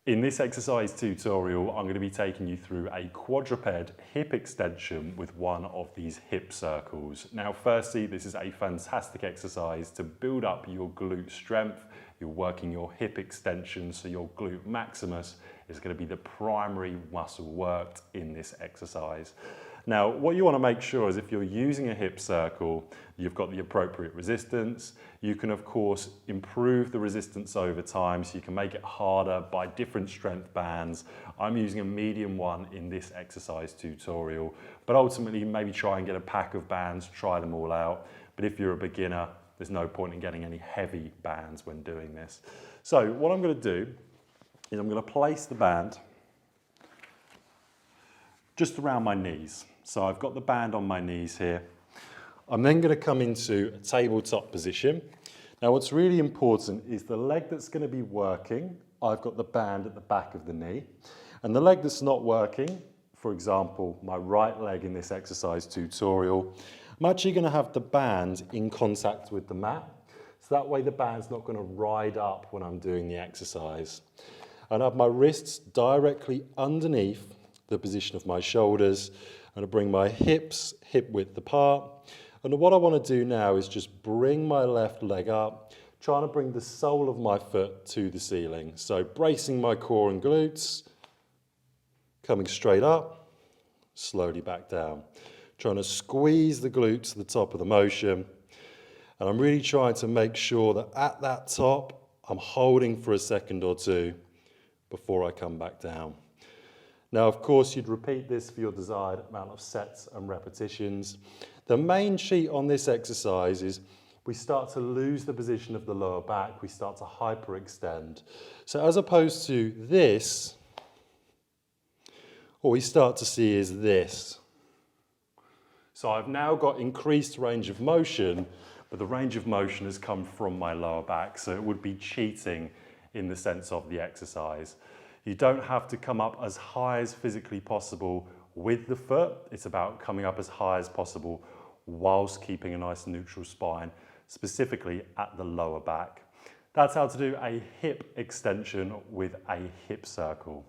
In this exercise tutorial, I'm going to be taking you through a quadruped hip extension with one of these hip circles. Now, firstly, this is a fantastic exercise to build up your glute strength. You're working your hip extension, so your glute maximus is going to be the primary muscle worked in this exercise. Now, what you want to make sure is if you're using a hip circle, you've got the appropriate resistance. You can, of course, improve the resistance over time, so you can make it harder by different strength bands. I'm using a medium one in this exercise tutorial, but ultimately maybe try and get a pack of bands, try them all out. But if you're a beginner, there's no point in getting any heavy bands when doing this. So what I'm going to do is I'm going to place the band just around my knees. So I've got the band on my knees here. I'm then going to come into a tabletop position. Now what's really important is the leg that's going to be working, I've got the band at the back of the knee. And the leg that's not working, for example, my right leg in this exercise tutorial, I'm actually going to have the band in contact with the mat. So that way the band's not going to ride up when I'm doing the exercise. And I have my wrists directly underneath the position of my shoulders. I'm going to bring my hips hip width apart. And what I want to do now is just bring my left leg up, trying to bring the sole of my foot to the ceiling. So bracing my core and glutes, coming straight up, slowly back down. Trying to squeeze the glutes to the top of the motion. And I'm really trying to make sure that at that top, I'm holding for a second or two before I come back down. Now, of course, you'd repeat this for your desired amount of sets and repetitions. The main cheat on this exercise is we start to lose the position of the lower back. We start to hyperextend. So as opposed to this, what we start to see is this. So I've now got increased range of motion, but the range of motion has come from my lower back. So it would be cheating in the sense of the exercise. You don't have to come up as high as physically possible with the foot. It's about coming up as high as possible whilst keeping a nice neutral spine, specifically at the lower back. That's how to do a hip extension with a hip circle.